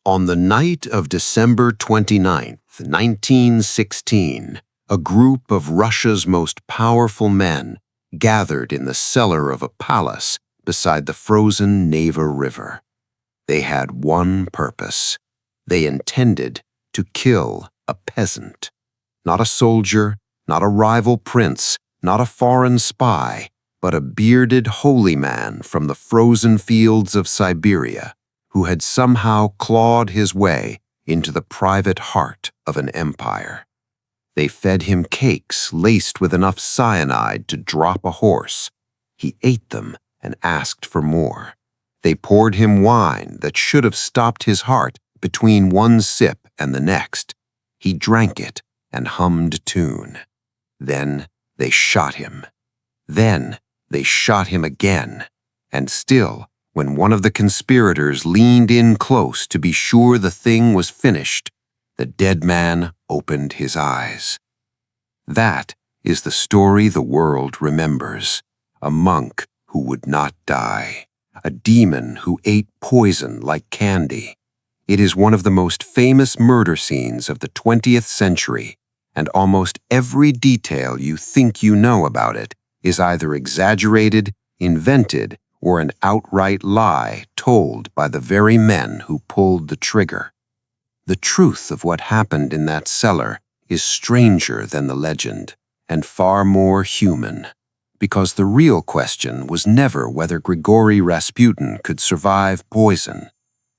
On the night of December 29th, 1916, a group of Russia's most powerful men gathered in the cellar of a palace beside the frozen Neva River. They had one purpose. They intended to kill a peasant. Not a soldier, not a rival prince, not a foreign spy, but a bearded holy man from the frozen fields of Siberia, who had somehow clawed his way into the private heart of an empire. They fed him cakes laced with enough cyanide to drop a horse. He ate them and asked for more. They poured him wine that should have stopped his heart between one sip and the next. He drank it and hummed a tune. Then they shot him. Then they shot him again. And still, when one of the conspirators leaned in close to be sure the thing was finished, the dead man opened his eyes. That is the story the world remembers. A monk who would not die. A demon who ate poison like candy. It is one of the most famous murder scenes of the 20th century, and almost every detail you think you know about it is either exaggerated, invented, or an outright lie told by the very men who pulled the trigger. The truth of what happened in that cellar is stranger than the legend, and far more human, because the real question was never whether Grigori Rasputin could survive poison.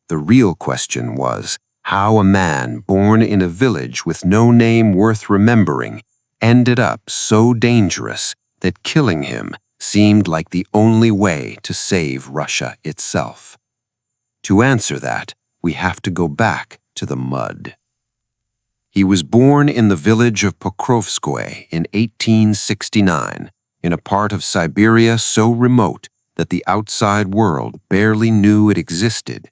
The real question was how a man born in a village with no name worth remembering ended up so dangerous that killing him seemed like the only way to save Russia itself. To answer that, we have to go back to the mud. He was born in the village of Pokrovskoye in 1869, in a part of Siberia so remote that the outside world barely knew it existed.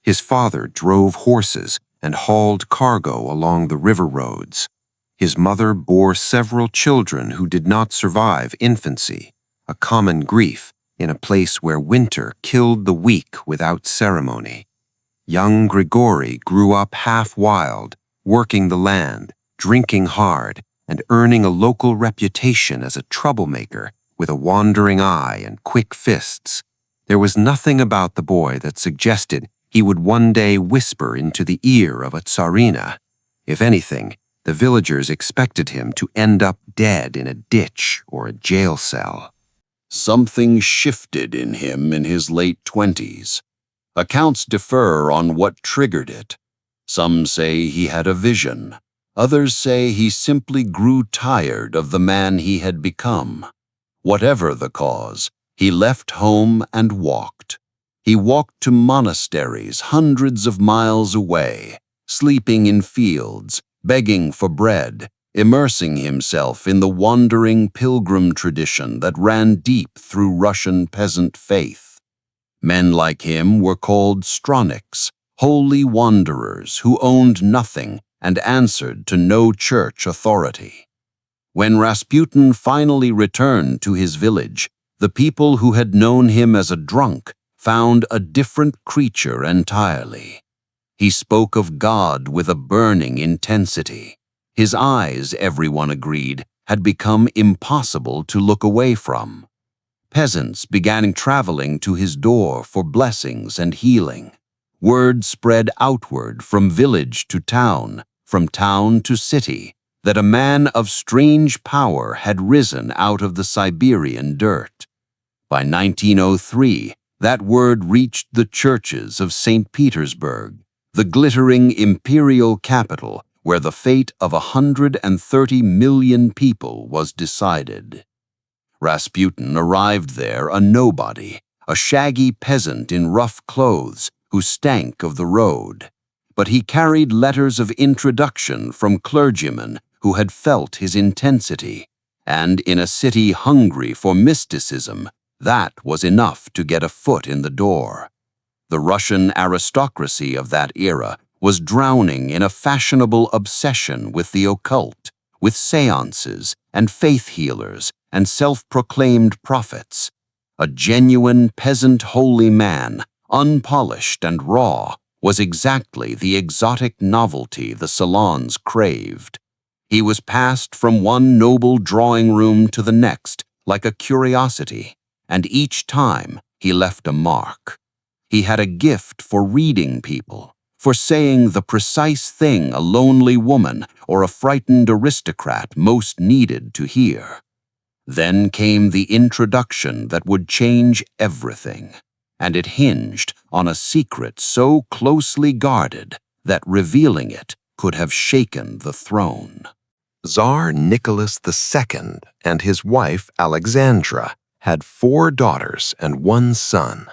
His father drove horses and hauled cargo along the river roads. His mother bore several children who did not survive infancy, a common grief in a place where winter killed the weak without ceremony. Young Grigori grew up half wild, working the land, drinking hard, and earning a local reputation as a troublemaker with a wandering eye and quick fists. There was nothing about the boy that suggested he would one day whisper into the ear of a tsarina. If anything, the villagers expected him to end up dead in a ditch or a jail cell. Something shifted in him in his late 20s. Accounts differ on what triggered it. Some say he had a vision. Others say he simply grew tired of the man he had become. Whatever the cause, he left home and walked. He walked to monasteries hundreds of miles away, sleeping in fields, begging for bread, immersing himself in the wandering pilgrim tradition that ran deep through Russian peasant faith. Men like him were called stronics, holy wanderers who owned nothing and answered to no church authority. When Rasputin finally returned to his village, the people who had known him as a drunk found a different creature entirely. He spoke of God with a burning intensity. His eyes, everyone agreed, had become impossible to look away from. Peasants began traveling to his door for blessings and healing. Word spread outward from village to town, from town to city, that a man of strange power had risen out of the Siberian dirt. By 1903, that word reached the churches of St. Petersburg, the glittering imperial capital where the fate of 130 million people was decided. Rasputin arrived there a nobody, a shaggy peasant in rough clothes who stank of the road. But he carried letters of introduction from clergymen who had felt his intensity, and in a city hungry for mysticism, that was enough to get a foot in the door. The Russian aristocracy of that era was drowning in a fashionable obsession with the occult, with seances and faith healers and self-proclaimed prophets. A genuine peasant holy man, unpolished and raw, was exactly the exotic novelty the salons craved. He was passed from one noble drawing room to the next like a curiosity, and each time he left a mark. He had a gift for reading people, for saying the precise thing a lonely woman or a frightened aristocrat most needed to hear. Then came the introduction that would change everything, and it hinged on a secret so closely guarded that revealing it could have shaken the throne. Tsar Nicholas II and his wife Alexandra had 4 daughters and 1 son.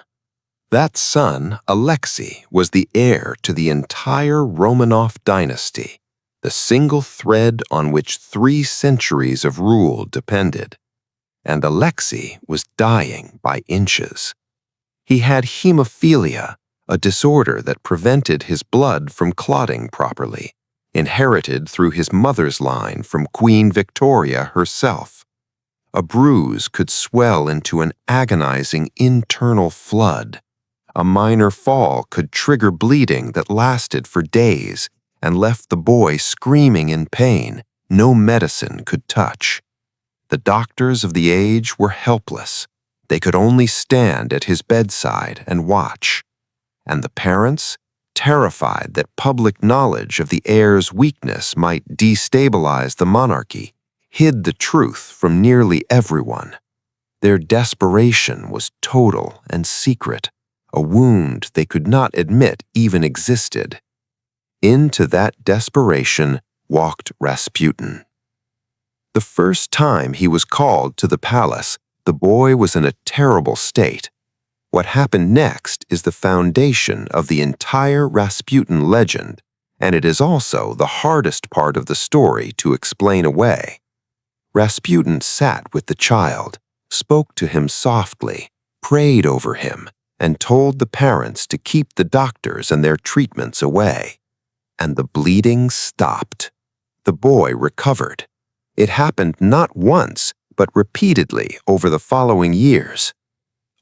That son, Alexei, was the heir to the entire Romanov dynasty, the single thread on which 3 centuries of rule depended. And Alexei was dying by inches. He had hemophilia, a disorder that prevented his blood from clotting properly, inherited through his mother's line from Queen Victoria herself. A bruise could swell into an agonizing internal flood. A minor fall could trigger bleeding that lasted for days and left the boy screaming in pain no medicine could touch. The doctors of the age were helpless. They could only stand at his bedside and watch. And the parents, terrified that public knowledge of the heir's weakness might destabilize the monarchy, hid the truth from nearly everyone. Their desperation was total and secret, a wound they could not admit even existed. Into that desperation walked Rasputin. The first time he was called to the palace, the boy was in a terrible state. What happened next is the foundation of the entire Rasputin legend, and it is also the hardest part of the story to explain away. Rasputin sat with the child, spoke to him softly, prayed over him, and told the parents to keep the doctors and their treatments away. And the bleeding stopped. The boy recovered. It happened not once, but repeatedly over the following years.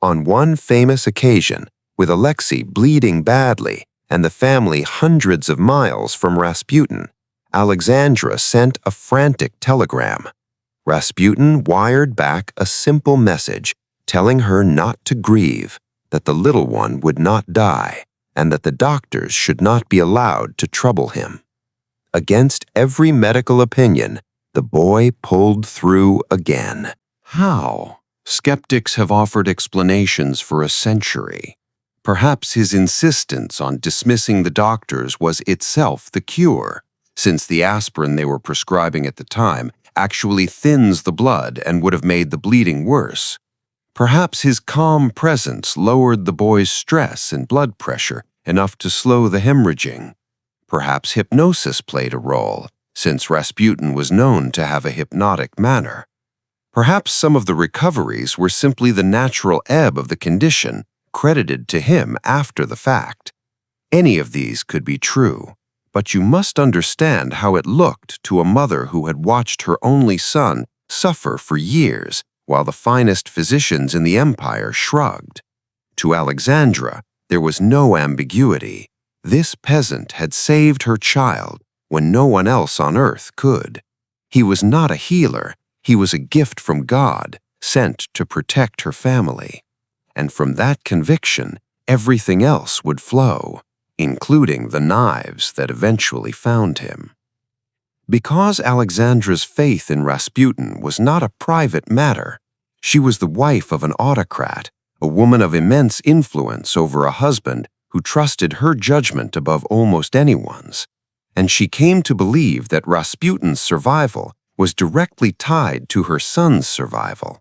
On one famous occasion, with Alexei bleeding badly and the family hundreds of miles from Rasputin, Alexandra sent a frantic telegram. Rasputin wired back a simple message telling her not to grieve, that the little one would not die, and that the doctors should not be allowed to trouble him. Against every medical opinion, the boy pulled through again. How? Skeptics have offered explanations for a century. Perhaps his insistence on dismissing the doctors was itself the cure, since the aspirin they were prescribing at the time actually thins the blood and would have made the bleeding worse. Perhaps his calm presence lowered the boy's stress and blood pressure enough to slow the hemorrhaging. Perhaps hypnosis played a role, since Rasputin was known to have a hypnotic manner. Perhaps some of the recoveries were simply the natural ebb of the condition, credited to him after the fact. Any of these could be true, but you must understand how it looked to a mother who had watched her only son suffer for years, while the finest physicians in the empire shrugged. To Alexandra, there was no ambiguity. This peasant had saved her child when no one else on earth could. He was not a healer. He was a gift from God, sent to protect her family. And from that conviction, everything else would flow, including the knives that eventually found him. Because Alexandra's faith in Rasputin was not a private matter, she was the wife of an autocrat, a woman of immense influence over a husband who trusted her judgment above almost anyone's, and she came to believe that Rasputin's survival was directly tied to her son's survival.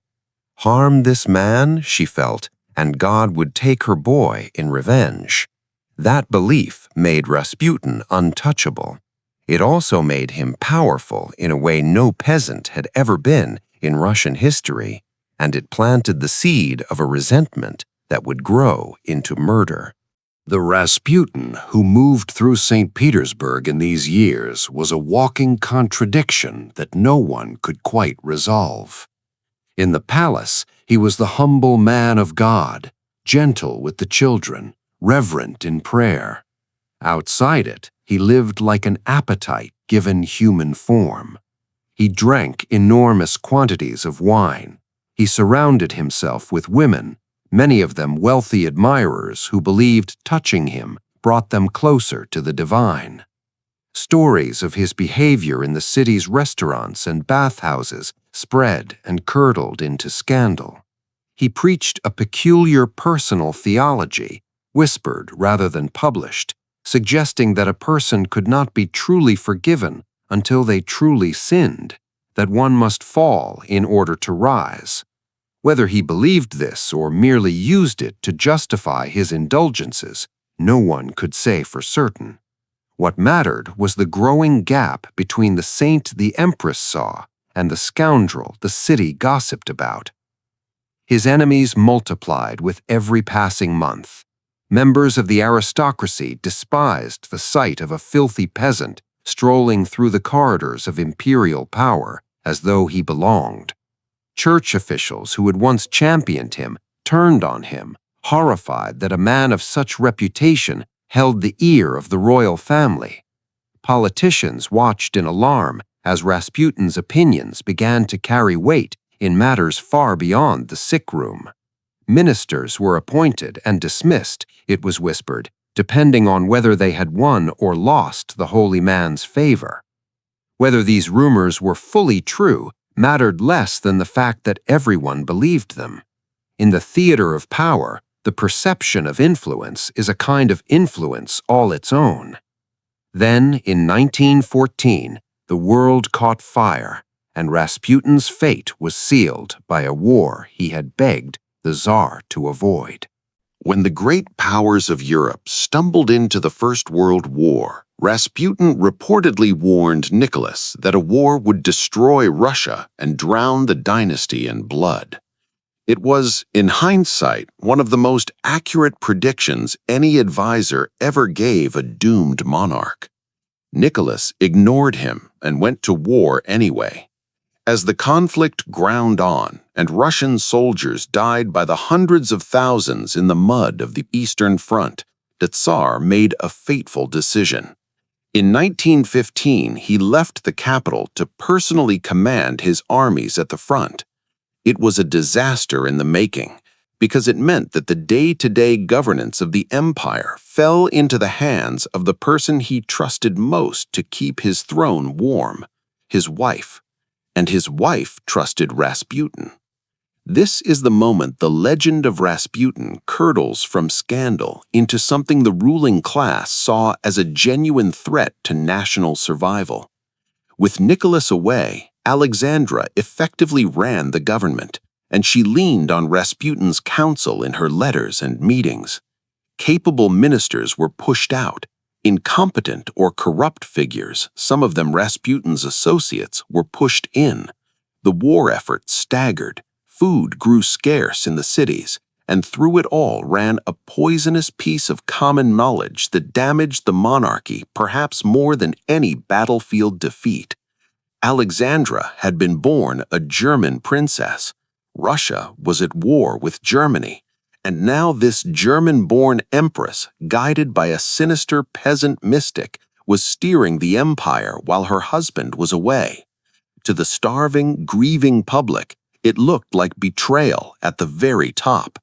Harm this man, she felt, and God would take her boy in revenge. That belief made Rasputin untouchable. It also made him powerful in a way no peasant had ever been in Russian history, and it planted the seed of a resentment that would grow into murder. The Rasputin who moved through St. Petersburg in these years was a walking contradiction that no one could quite resolve. In the palace, he was the humble man of God, gentle with the children, reverent in prayer. Outside it, he lived like an appetite given human form. He drank enormous quantities of wine. He surrounded himself with women, many of them wealthy admirers who believed touching him brought them closer to the divine. Stories of his behavior in the city's restaurants and bathhouses spread and curdled into scandal. He preached a peculiar personal theology, whispered rather than published, suggesting that a person could not be truly forgiven until they truly sinned, that one must fall in order to rise. Whether he believed this or merely used it to justify his indulgences, no one could say for certain. What mattered was the growing gap between the saint the empress saw and the scoundrel the city gossiped about. His enemies multiplied with every passing month. Members of the aristocracy despised the sight of a filthy peasant strolling through the corridors of imperial power as though he belonged. Church officials who had once championed him turned on him, horrified that a man of such reputation held the ear of the royal family. Politicians watched in alarm as Rasputin's opinions began to carry weight in matters far beyond the sick room. Ministers were appointed and dismissed, it was whispered, depending on whether they had won or lost the holy man's favor. Whether these rumors were fully true mattered less than the fact that everyone believed them. In the theater of power, the perception of influence is a kind of influence all its own. Then, in 1914, the world caught fire, and Rasputin's fate was sealed by a war he had begged the Tsar to avoid. When the great powers of Europe stumbled into the First World War, Rasputin reportedly warned Nicholas that a war would destroy Russia and drown the dynasty in blood. It was, in hindsight, one of the most accurate predictions any advisor ever gave a doomed monarch. Nicholas ignored him and went to war anyway. As the conflict ground on and Russian soldiers died by the hundreds of thousands in the mud of the Eastern Front, the Tsar made a fateful decision. In 1915, he left the capital to personally command his armies at the front. It was a disaster in the making, because it meant that the day-to-day governance of the empire fell into the hands of the person he trusted most to keep his throne warm, his wife. And his wife trusted Rasputin. This is the moment the legend of Rasputin curdles from scandal into something the ruling class saw as a genuine threat to national survival. With Nicholas away, Alexandra effectively ran the government, and she leaned on Rasputin's counsel in her letters and meetings. Capable ministers were pushed out. Incompetent or corrupt figures, some of them Rasputin's associates, were pushed in. The war effort staggered. Food grew scarce in the cities, and through it all ran a poisonous piece of common knowledge that damaged the monarchy perhaps more than any battlefield defeat. Alexandra had been born a German princess. Russia was at war with Germany. And now this German-born empress, guided by a sinister peasant mystic, was steering the empire while her husband was away. To the starving, grieving public, it looked like betrayal at the very top.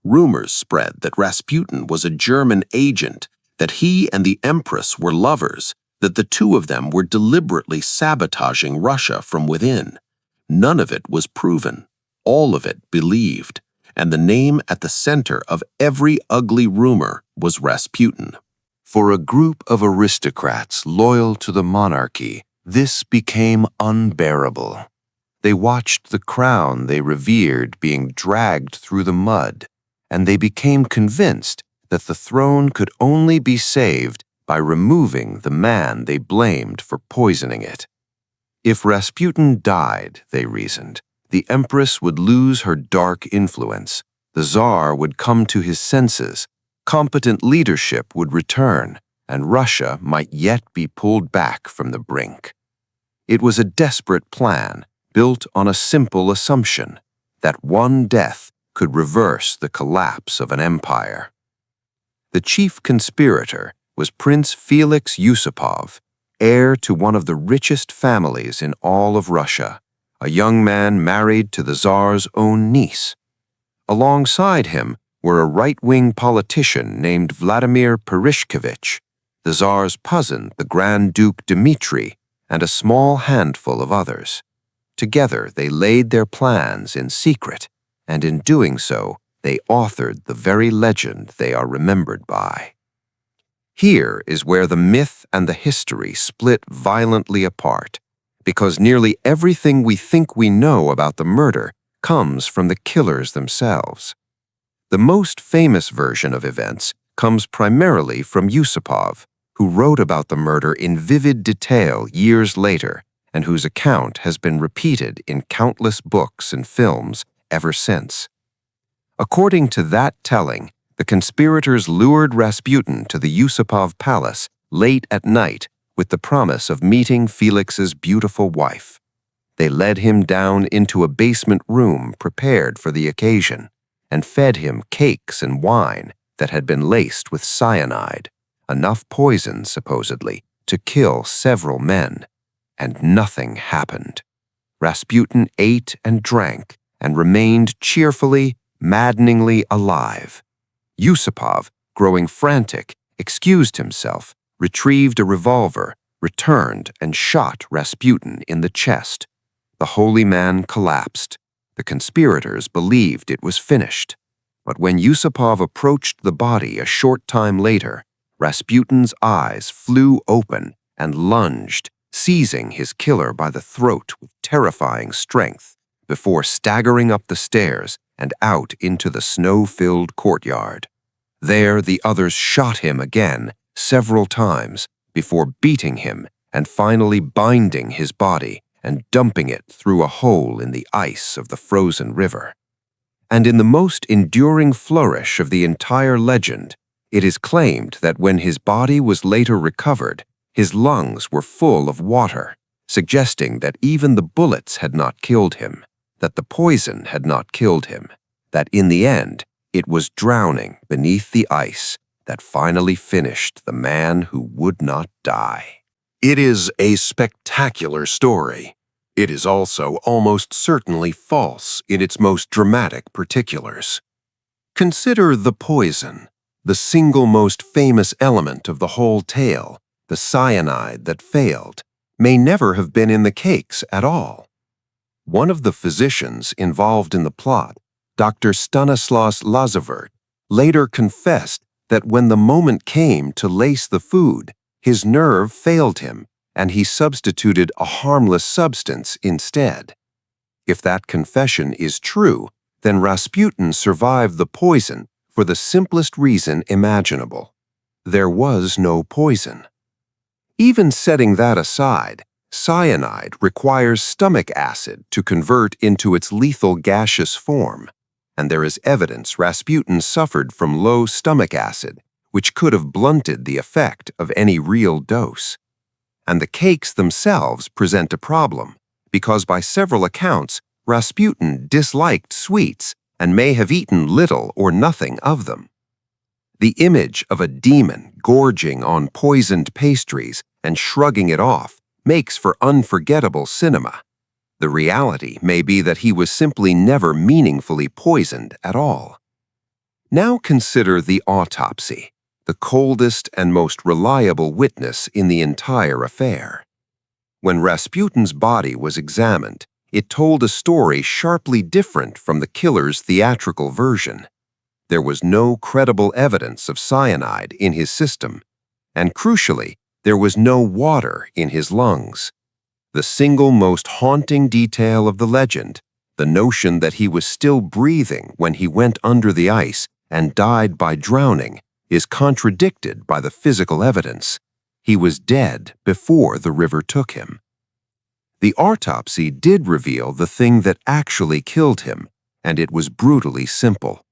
Rumors spread that Rasputin was a German agent, that he and the empress were lovers, that the two of them were deliberately sabotaging Russia from within. None of it was proven. All of it believed. And the name at the center of every ugly rumor was Rasputin. For a group of aristocrats loyal to the monarchy, this became unbearable. They watched the crown they revered being dragged through the mud, and they became convinced that the throne could only be saved by removing the man they blamed for poisoning it. If Rasputin died, they reasoned, the empress would lose her dark influence, the Tsar would come to his senses, competent leadership would return, and Russia might yet be pulled back from the brink. It was a desperate plan, built on a simple assumption, that one death could reverse the collapse of an empire. The chief conspirator, was Prince Felix Yusupov, heir to one of the richest families in all of Russia, a young man married to the Tsar's own niece. Alongside him were a right-wing politician named Vladimir Perishkovich, the Tsar's cousin, the Grand Duke Dmitri, and a small handful of others. Together they laid their plans in secret, and in doing so, they authored the very legend they are remembered by. Here is where the myth and the history split violently apart, because nearly everything we think we know about the murder comes from the killers themselves. The most famous version of events comes primarily from Yusupov, who wrote about the murder in vivid detail years later, and whose account has been repeated in countless books and films ever since. According to that telling, the conspirators lured Rasputin to the Yusupov palace late at night with the promise of meeting Felix's beautiful wife. They led him down into a basement room prepared for the occasion and fed him cakes and wine that had been laced with cyanide, enough poison, supposedly, to kill several men. And nothing happened. Rasputin ate and drank and remained cheerfully, maddeningly alive. Yusupov, growing frantic, excused himself, retrieved a revolver, returned and shot Rasputin in the chest. The holy man collapsed. The conspirators believed it was finished. But when Yusupov approached the body a short time later, Rasputin's eyes flew open and lunged, seizing his killer by the throat with terrifying strength, before staggering up the stairs and out into the snow-filled courtyard. There the others shot him again several times before beating him and finally binding his body and dumping it through a hole in the ice of the frozen river. And in the most enduring flourish of the entire legend, it is claimed that when his body was later recovered, his lungs were full of water, suggesting that even the bullets had not killed him, that the poison had not killed him, that in the end, it was drowning beneath the ice that finally finished the man who would not die. It is a spectacular story. It is also almost certainly false in its most dramatic particulars. Consider the poison, the single most famous element of the whole tale, the cyanide that failed, may never have been in the cakes at all. One of the physicians involved in the plot, Dr. Stanislas Lazavert, later confessed that when the moment came to lace the food, his nerve failed him, and he substituted a harmless substance instead. If that confession is true, then Rasputin survived the poison for the simplest reason imaginable. There was no poison. Even setting that aside, cyanide requires stomach acid to convert into its lethal gaseous form, and there is evidence Rasputin suffered from low stomach acid, which could have blunted the effect of any real dose. And the cakes themselves present a problem, because by several accounts, Rasputin disliked sweets and may have eaten little or nothing of them. The image of a demon gorging on poisoned pastries and shrugging it off makes for unforgettable cinema. The reality may be that he was simply never meaningfully poisoned at all. Now consider the autopsy, the coldest and most reliable witness in the entire affair. When Rasputin's body was examined, it told a story sharply different from the killer's theatrical version. There was no credible evidence of cyanide in his system, and crucially, there was no water in his lungs. The single most haunting detail of the legend, the notion that he was still breathing when he went under the ice and died by drowning, is contradicted by the physical evidence. He was dead before the river took him. The autopsy did reveal the thing that actually killed him, and it was brutally simple.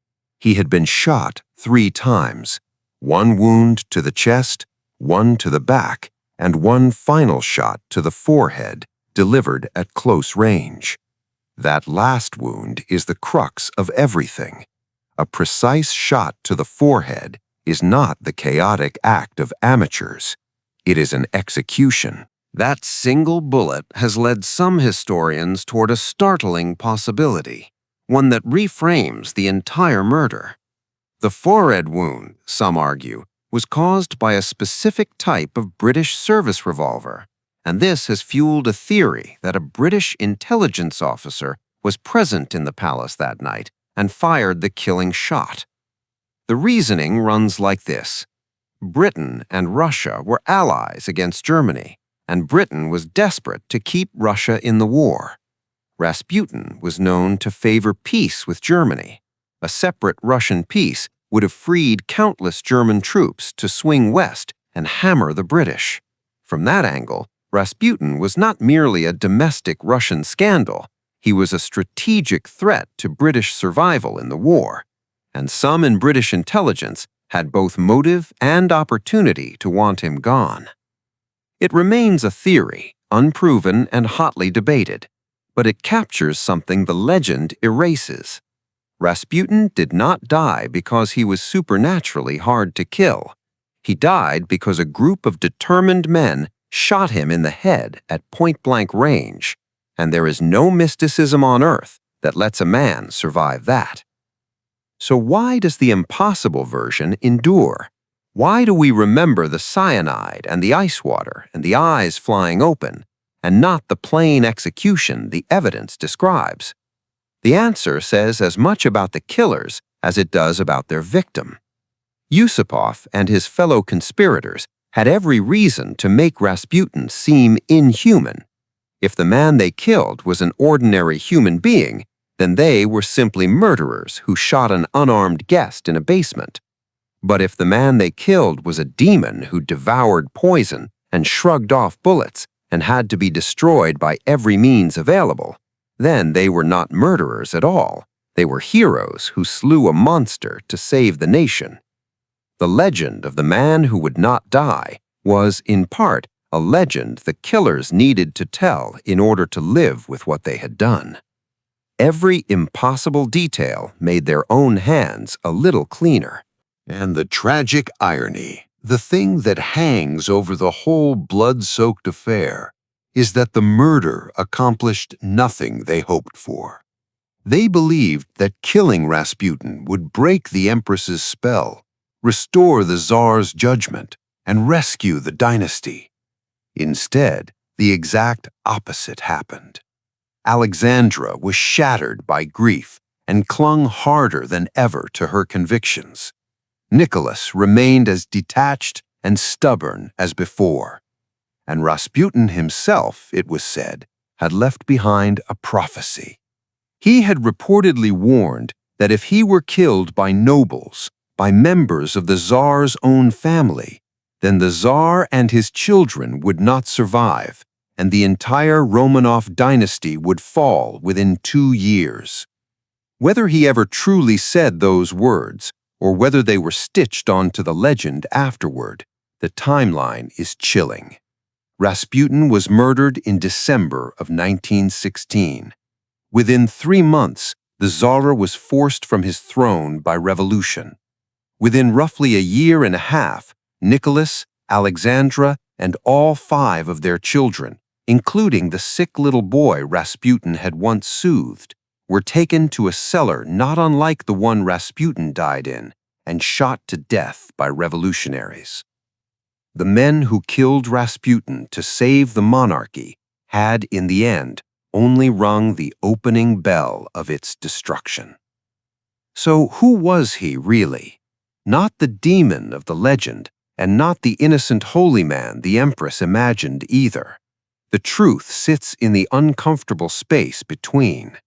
He had been shot 3 times, one wound to the chest, one to the back, and one final shot to the forehead, delivered at close range. That last wound is the crux of everything. A precise shot to the forehead is not the chaotic act of amateurs. It is an execution. That single bullet has led some historians toward a startling possibility, one that reframes the entire murder. The forehead wound, some argue, was caused by a specific type of British service revolver, and this has fueled a theory that a British intelligence officer was present in the palace that night and fired the killing shot. The reasoning runs like this. Britain and Russia were allies against Germany, and Britain was desperate to keep Russia in the war. Rasputin was known to favor peace with Germany. A separate Russian peace would have freed countless German troops to swing west and hammer the British. From that angle, Rasputin was not merely a domestic Russian scandal, he was a strategic threat to British survival in the war, and some in British intelligence had both motive and opportunity to want him gone. It remains a theory, unproven and hotly debated, but it captures something the legend erases. Rasputin did not die because he was supernaturally hard to kill. He died because a group of determined men shot him in the head at point-blank range, and there is no mysticism on earth that lets a man survive that. So why does the impossible version endure? Why do we remember the cyanide and the ice water and the eyes flying open, and not the plain execution the evidence describes? The answer says as much about the killers as it does about their victim. Yusupov and his fellow conspirators had every reason to make Rasputin seem inhuman. If the man they killed was an ordinary human being, then they were simply murderers who shot an unarmed guest in a basement. But if the man they killed was a demon who devoured poison and shrugged off bullets and had to be destroyed by every means available, then they were not murderers at all. They were heroes who slew a monster to save the nation. The legend of the man who would not die was, in part, a legend the killers needed to tell in order to live with what they had done. Every impossible detail made their own hands a little cleaner. And the tragic irony, the thing that hangs over the whole blood-soaked affair, is that the murder accomplished nothing they hoped for. They believed that killing Rasputin would break the Empress's spell, restore the Tsar's judgment, and rescue the dynasty. Instead, the exact opposite happened. Alexandra was shattered by grief and clung harder than ever to her convictions. Nicholas remained as detached and stubborn as before. And Rasputin himself, it was said, had left behind a prophecy. He had reportedly warned that if he were killed by nobles, by members of the Tsar's own family, then the Tsar and his children would not survive, and the entire Romanov dynasty would fall within 2 years. Whether he ever truly said those words, or whether they were stitched onto the legend afterward, the timeline is chilling. Rasputin was murdered in December of 1916. Within 3 months, the Tsar was forced from his throne by revolution. Within roughly a year and a half, Nicholas, Alexandra, and all 5 of their children, including the sick little boy Rasputin had once soothed, were taken to a cellar not unlike the one Rasputin died in and shot to death by revolutionaries. The men who killed Rasputin to save the monarchy had, in the end, only rung the opening bell of its destruction. So who was he really? Not the demon of the legend, and not the innocent holy man the Empress imagined either. The truth sits in the uncomfortable space between.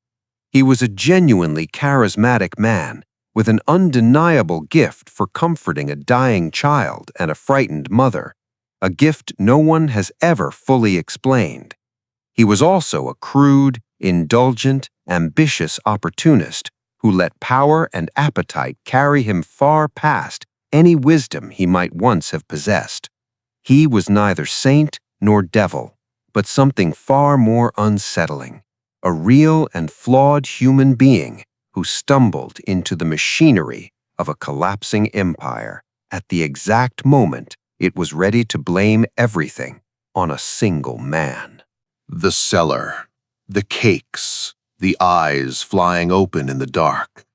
He was a genuinely charismatic man, with an undeniable gift for comforting a dying child and a frightened mother, a gift no one has ever fully explained. He was also a crude, indulgent, ambitious opportunist who let power and appetite carry him far past any wisdom he might once have possessed. He was neither saint nor devil, but something far more unsettling, a real and flawed human being who stumbled into the machinery of a collapsing empire. at the exact moment it was ready to blame everything on a single man. The cellar, the cakes, the eyes flying open in the dark.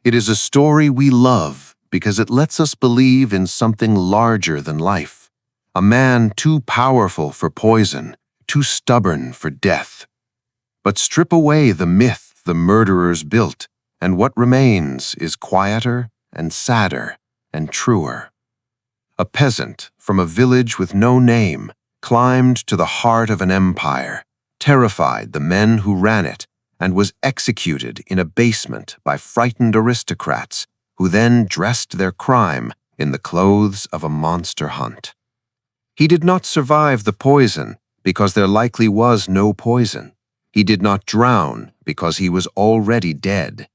It is a story we love because it lets us believe in something larger than life, a man too powerful for poison, too stubborn for death. But strip away the myth the murderers built, and what remains is quieter and sadder and truer. A peasant from a village with no name climbed to the heart of an empire, terrified the men who ran it, and was executed in a basement by frightened aristocrats who then dressed their crime in the clothes of a monster hunt. He did not survive the poison because there likely was no poison. He did not drown because he was already dead.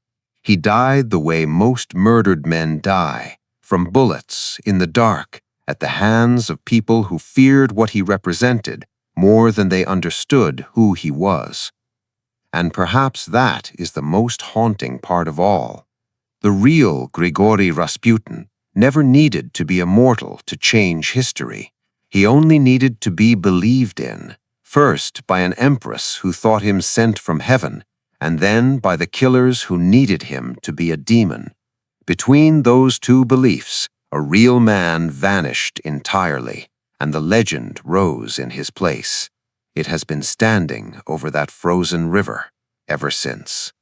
He died the way most murdered men die, from bullets in the dark at the hands of people who feared what he represented more than they understood who he was. And perhaps that is the most haunting part of all. The real Grigori Rasputin never needed to be immortal to change history. He only needed to be believed in, first by an empress who thought him sent from heaven, and then by the killers who needed him to be a demon. Between those two beliefs, a real man vanished entirely, and the legend rose in his place. It has been standing over that frozen river ever since.